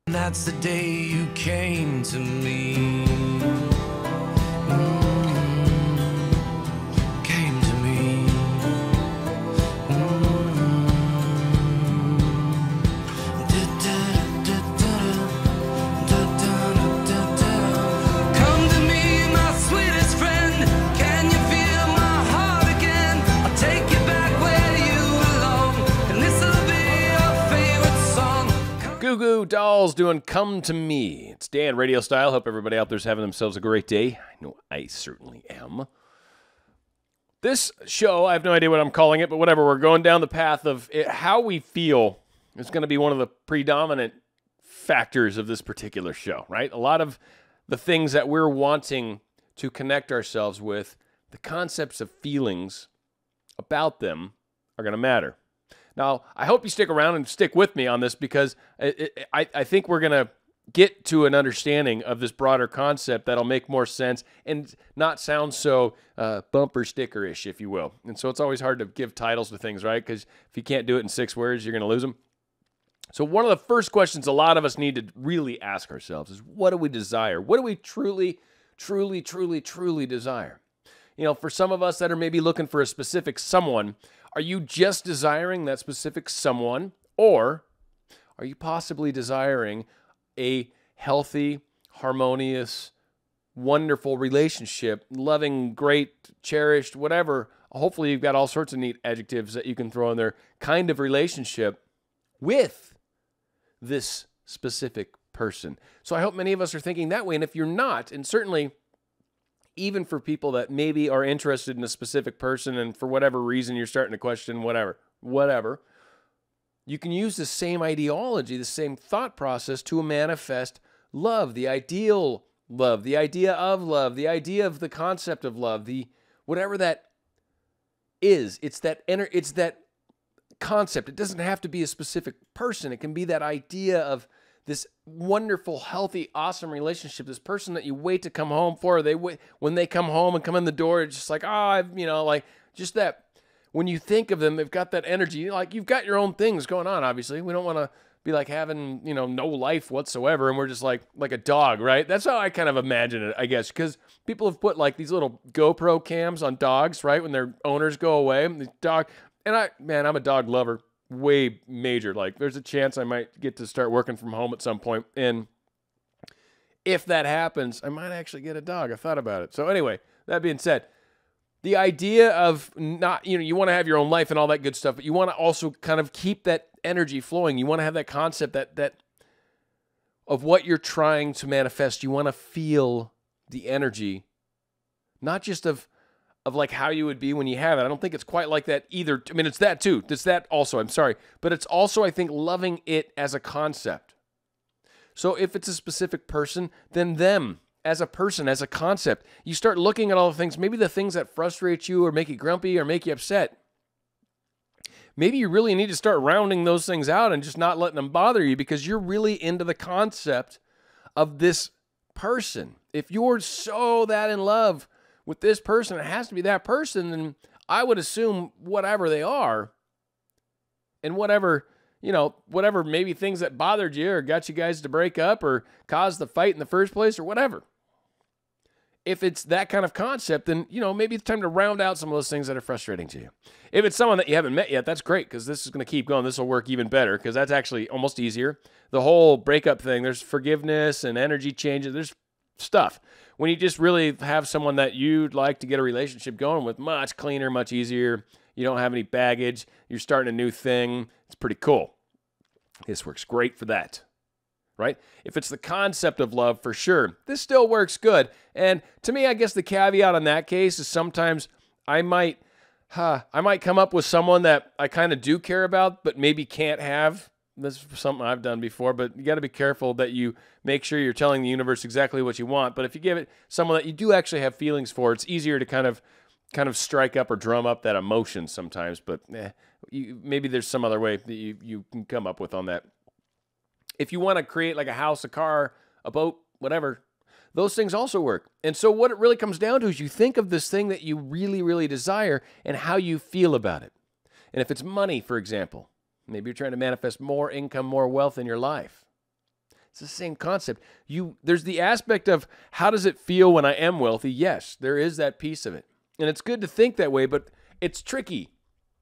That's the day you came to me. Came to me. Come to me, my sweetest friend. Can you feel my heart again? I'll take you back where you belong, and this'll be your favorite song. Goo Goo Dolls doing Come to Me. It's Dan, RadioStyle. Hope everybody out there's having themselves a great day. I know I certainly am. This show, I have no idea what I'm calling it, but whatever. We're going down the path of how we feel is going to be one of the predominant factors of this particular show, right? A lot of the things that we're wanting to connect ourselves with, the concepts of feelings about them are going to matter. Now, I hope you stick around and stick with me on this because I think we're going to get to an understanding of this broader concept that'll make more sense and not sound so bumper sticker-ish, if you will. And so it's always hard to give titles to things, right? Because if you can't do it in 6 words, you're going to lose them. So one of the first questions a lot of us need to really ask ourselves is, what do we desire? What do we truly, truly, truly, truly desire? You know, for some of us that are maybe looking for a specific someone, are you just desiring that specific someone, or are you possibly desiring a healthy, harmonious, wonderful relationship, loving, great, cherished, whatever? Hopefully you've got all sorts of neat adjectives that you can throw in there, kind of relationship with this specific person. So I hope many of us are thinking that way, and if you're not, and certainly even for people that maybe are interested in a specific person and for whatever reason you're starting to question whatever, you can use the same ideology, the same thought process to manifest love, the ideal love, the idea of love, the idea of the concept of love, the whatever that is. It's that concept. It doesn't have to be a specific person. It can be that idea of this wonderful, healthy, awesome relationship, this person that you wait to come home for. When they come home and come in the door, it's just like, just that. When you think of them, they've got that energy. Like, you've got your own things going on, obviously. We don't want to be like having, no life whatsoever, and we're just like a dog, right? That's how I kind of imagine it, I guess, because people have put like these little GoPro cams on dogs, right? When their owners go away, the dog, and I'm a dog lover, way major. Like, there's a chance I might get to start working from home at some point, and if that happens, I might actually get a dog. I thought about it. So anyway, that being said, the idea of not, you want to have your own life and all that good stuff, but you want to also kind of keep that energy flowing. You want to have that concept that of what you're trying to manifest. You want to feel the energy, not just of like how you would be when you have it. I don't think it's quite like that either. I mean, it's that too. It's that also, I'm sorry. But it's also, I think, loving it as a concept. So if it's a specific person, then them as a person, as a concept. You start looking at all the things, maybe the things that frustrate you or make you grumpy or make you upset. Maybe you really need to start rounding those things out and just not letting them bother you because you're really into the concept of this person. If you're so that in love with this person, it has to be that person, then I would assume whatever they are and whatever maybe things that bothered you or got you guys to break up or caused the fight in the first place or whatever. If it's that kind of concept, then, maybe it's time to round out some of those things that are frustrating to you. If it's someone that you haven't met yet, that's great because this is going to keep going. This will work even better because that's actually almost easier. The whole breakup thing, there's forgiveness and energy changes. There's stuff. When you just really have someone that you'd like to get a relationship going with, much cleaner, much easier. You don't have any baggage. You're starting a new thing. It's pretty cool. This works great for that. Right? If it's the concept of love, for sure, this still works good. And to me, I guess the caveat on that case is sometimes I might come up with someone that I kind of do care about, but maybe can't have. This is something I've done before, but you got to be careful that you make sure you're telling the universe exactly what you want. But if you give it someone that you do actually have feelings for, it's easier to kind of strike up or drum up that emotion sometimes. But maybe there's some other way that you can come up with on that. If you want to create like a house, a car, a boat, whatever, those things also work. And so what it really comes down to is you think of this thing that you really, really desire and how you feel about it. And if it's money, for example, maybe you're trying to manifest more income, more wealth in your life. It's the same concept. There's the aspect of how does it feel when I am wealthy? Yes, there is that piece of it. And it's good to think that way, but it's tricky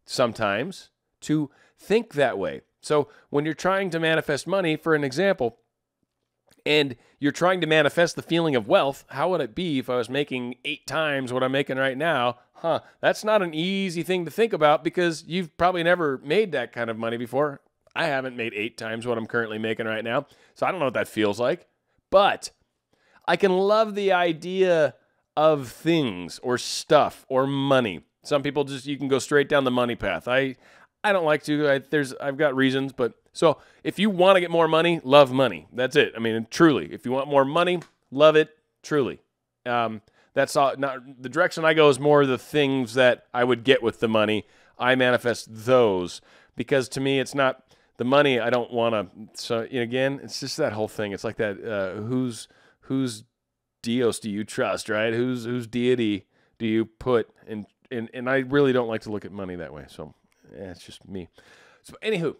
sometimes to think that way. So when you're trying to manifest money, for an example, and you're trying to manifest the feeling of wealth, how would it be if I was making 8 times what I'm making right now? That's not an easy thing to think about because you've probably never made that kind of money before. I haven't made 8 times what I'm currently making right now, so I don't know what that feels like. But I can love the idea of things or stuff or money. Some people you can go straight down the money path. I don't like to. I've got reasons, but so if you want to get more money, love money. That's it. I mean, truly, if you want more money, love it. Truly, that's all. Not the direction I go is more the things that I would get with the money. I manifest those because to me, it's not the money. I don't want to. So again, it's just that whole thing. It's like that. Whose Dios do you trust? Right? Whose deity do you put in? And I really don't like to look at money that way. So it's just me. So anywho,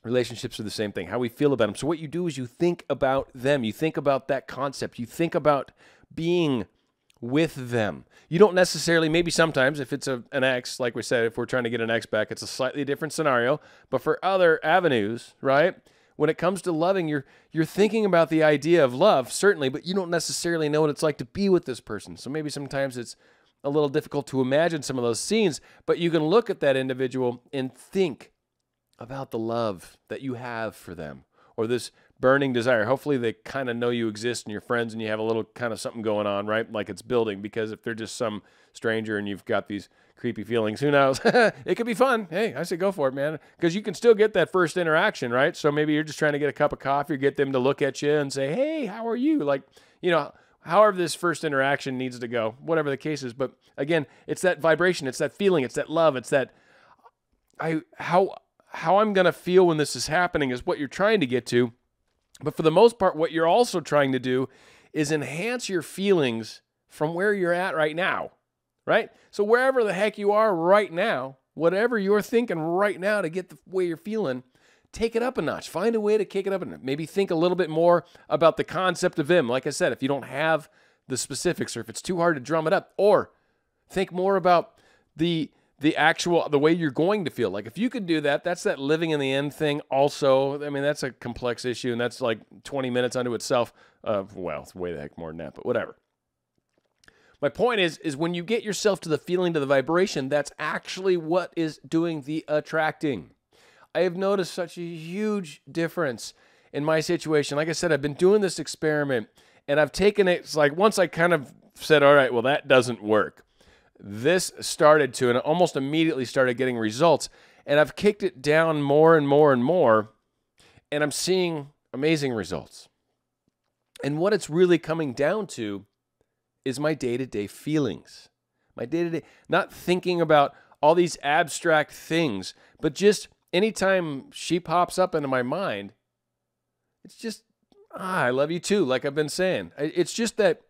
relationships are the same thing. How we feel about them. So what you do is you think about them. You think about that concept. You think about being with them. You don't necessarily, maybe sometimes if it's an ex, like we said, if we're trying to get an ex back, it's a slightly different scenario. But for other avenues, right? When it comes to loving, you're thinking about the idea of love, certainly, but you don't necessarily know what it's like to be with this person. So maybe sometimes it's a little difficult to imagine some of those scenes, but you can look at that individual and think about the love that you have for them or this burning desire. Hopefully they kind of know you exist and you're friends and you have a little kind of something going on, right? Like it's building, because if they're just some stranger and you've got these creepy feelings, who knows? It could be fun. Hey, I say go for it, man. Because you can still get that first interaction, right? So maybe you're just trying to get a cup of coffee or get them to look at you and say, hey, how are you? Like, however this first interaction needs to go, whatever the case is. But again, it's that vibration, it's that feeling, it's that love, it's that how I'm going to feel when this is happening is what you're trying to get to. But for the most part, what you're also trying to do is enhance your feelings from where you're at right now, right? So wherever the heck you are right now, whatever you're thinking right now to get the way you're feeling, take it up a notch. Find a way to kick it up a notch. Maybe think a little bit more about the concept of them. Like I said, if you don't have the specifics or if it's too hard to drum it up, or think more about the way you're going to feel. Like if you could do that, that's that living in the end thing also. I mean, that's a complex issue and that's like 20 minutes unto itself. Well, it's way the heck more than that, but whatever. My point is when you get yourself to the feeling, to the vibration, that's actually what is doing the attracting. I have noticed such a huge difference in my situation. Like I said, I've been doing this experiment and I've taken it. It's like once I kind of said, all right, well, that doesn't work. This started to, and it almost immediately started getting results. And I've kicked it down more and more and more. And I'm seeing amazing results. And what it's really coming down to is my day-to-day feelings. My day-to-day, not thinking about all these abstract things, but just anytime she pops up into my mind, it's just, I love you too, like I've been saying. It's just that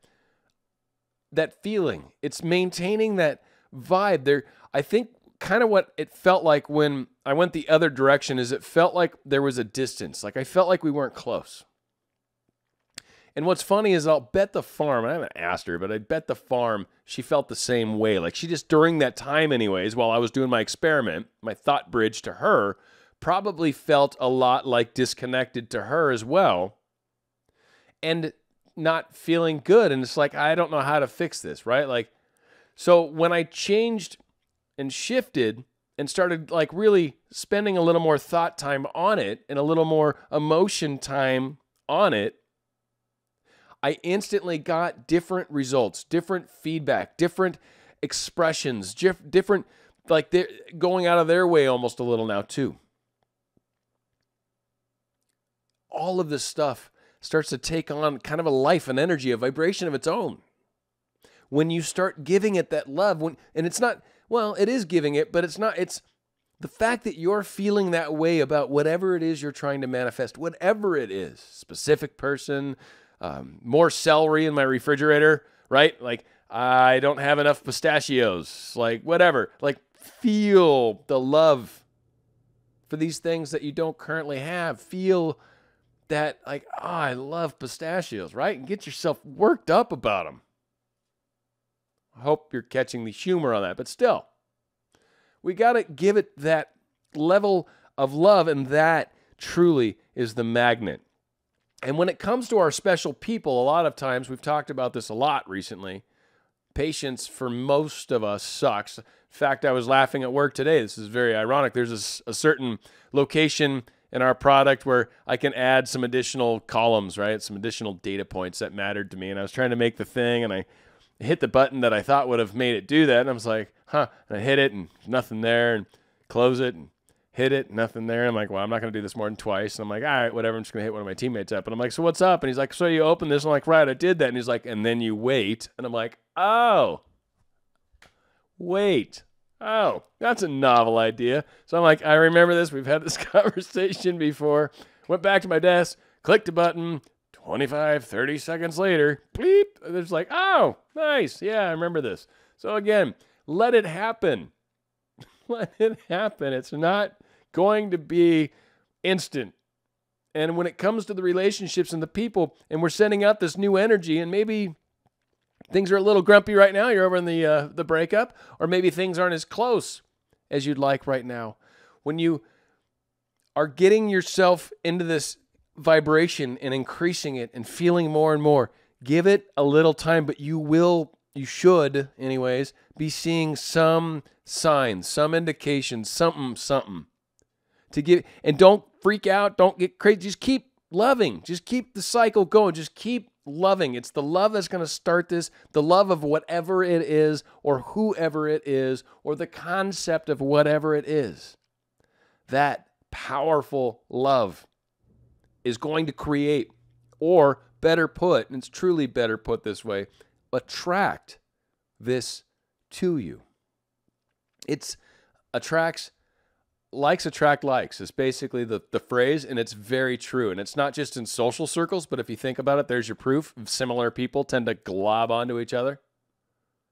feeling. It's maintaining that vibe there. I think kind of what it felt like when I went the other direction is it felt like there was a distance. Like I felt like we weren't close. And what's funny is I'll bet the farm, I haven't asked her, but I bet the farm she felt the same way. Like she just, during that time anyways, while I was doing my experiment, my thought bridge to her probably felt a lot like disconnected to her as well. And not feeling good. And it's like, I don't know how to fix this, right? Like, so when I changed and shifted and started like really spending a little more thought time on it and a little more emotion time on it, I instantly got different results, different feedback, different expressions, different, like they're going out of their way almost a little now too. All of this stuff starts to take on kind of a life, an energy, a vibration of its own. When you start giving it that love, and it's not, well, it is giving it, but it's not, it's the fact that you're feeling that way about whatever it is you're trying to manifest, whatever it is, specific person, more celery in my refrigerator, right? Like, I don't have enough pistachios, like whatever, like feel the love for these things that you don't currently have. Feel that like, oh, I love pistachios, right? And get yourself worked up about them. I hope you're catching the humor on that, but still, we got to give it that level of love, and that truly is the magnet. And when it comes to our special people, a lot of times, we've talked about this a lot recently, patience for most of us sucks. In fact, I was laughing at work today. This is very ironic. There's a certain location in our product where I can add some additional columns, right? Some additional data points that mattered to me. And I was trying to make the thing, and I hit the button that I thought would have made it do that. And I was like, huh. And I hit it, and nothing there, and close it, and hit it, nothing there. And I'm like, well, I'm not going to do this more than twice. And I'm like, all right, whatever. I'm just going to hit one of my teammates up. And I'm like, so what's up? And he's like, so you open this? And I'm like, right, I did that. And he's like, and then you wait. And I'm like, oh, wait. Oh, that's a novel idea. So I'm like, I remember this. We've had this conversation before. Went back to my desk, clicked a button. 25, 30 seconds later, bleep. There's like, oh, nice. Yeah, I remember this. So again, let it happen. Let it happen. It's not going to be instant. And when it comes to the relationships and the people, and we're sending out this new energy, and maybe things are a little grumpy right now, you're over in the breakup, or maybe things aren't as close as you'd like right now. When you are getting yourself into this vibration and increasing it and feeling more and more, give it a little time, but you should anyways, be seeing some signs, some indications, something to give. And don't freak out. Don't get crazy. Just keep loving. Just keep the cycle going. Just keep loving. It's the love that's going to start this, the love of whatever it is, or whoever it is, or the concept of whatever it is. That powerful love is going to create, or better put, and it's truly better put this way, attract this to you. It's attracts, likes attract likes is basically the phrase, and it's very true. And it's not just in social circles, but if you think about it, there's your proof. Similar people tend to glob onto each other.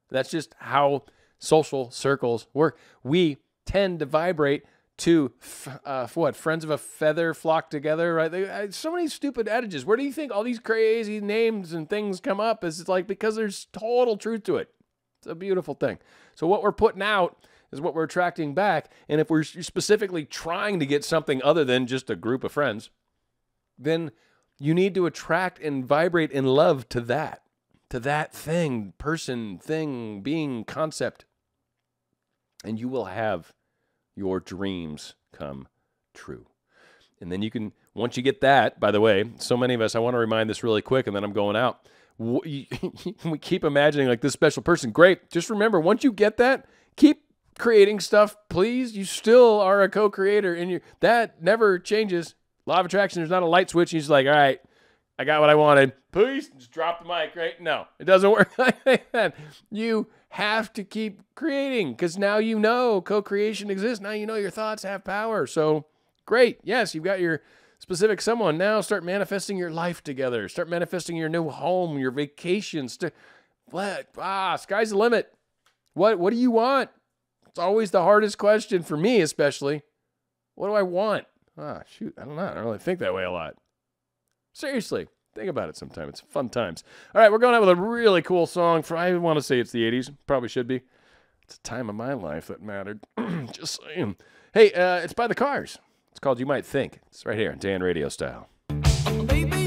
That's just how social circles work. We tend to vibrate to friends of a feather flock together, right? So many stupid adages. Where do you think all these crazy names and things come up? It's like because there's total truth to it. It's a beautiful thing. So what we're putting out is what we're attracting back. And if we're specifically trying to get something other than just a group of friends, then you need to attract and vibrate in love to that thing, person, thing, being, concept. And you will have your dreams come true. And then you can, once you get that, by the way, so many of us, I want to remind this really quick, and then I'm going out. We keep imagining like this special person. Great. Just remember, once you get that, keep creating stuff, please. You still are a co-creator, and that never changes. Law of attraction, there's not a light switch. And you're just like, all right, I got what I wanted. Please, just drop the mic, right? No, it doesn't work like that. You have to keep creating, because now you know co-creation exists. Now you know your thoughts have power. So great. Yes, you've got your specific someone. Now start manifesting your life together. Start manifesting your new home, your vacations. Sky's the limit. What do you want? It's always the hardest question for me, especially. What do I want? Shoot, I don't know. I don't really think that way a lot. Seriously, think about it sometime. It's fun times. All right, we're going out with a really cool song. I want to say it's the 80s. Probably should be. It's a time of my life that mattered. Just saying. Hey, it's by The Cars. It's called You Might Think. It's right here on Dan Radio Style. Baby,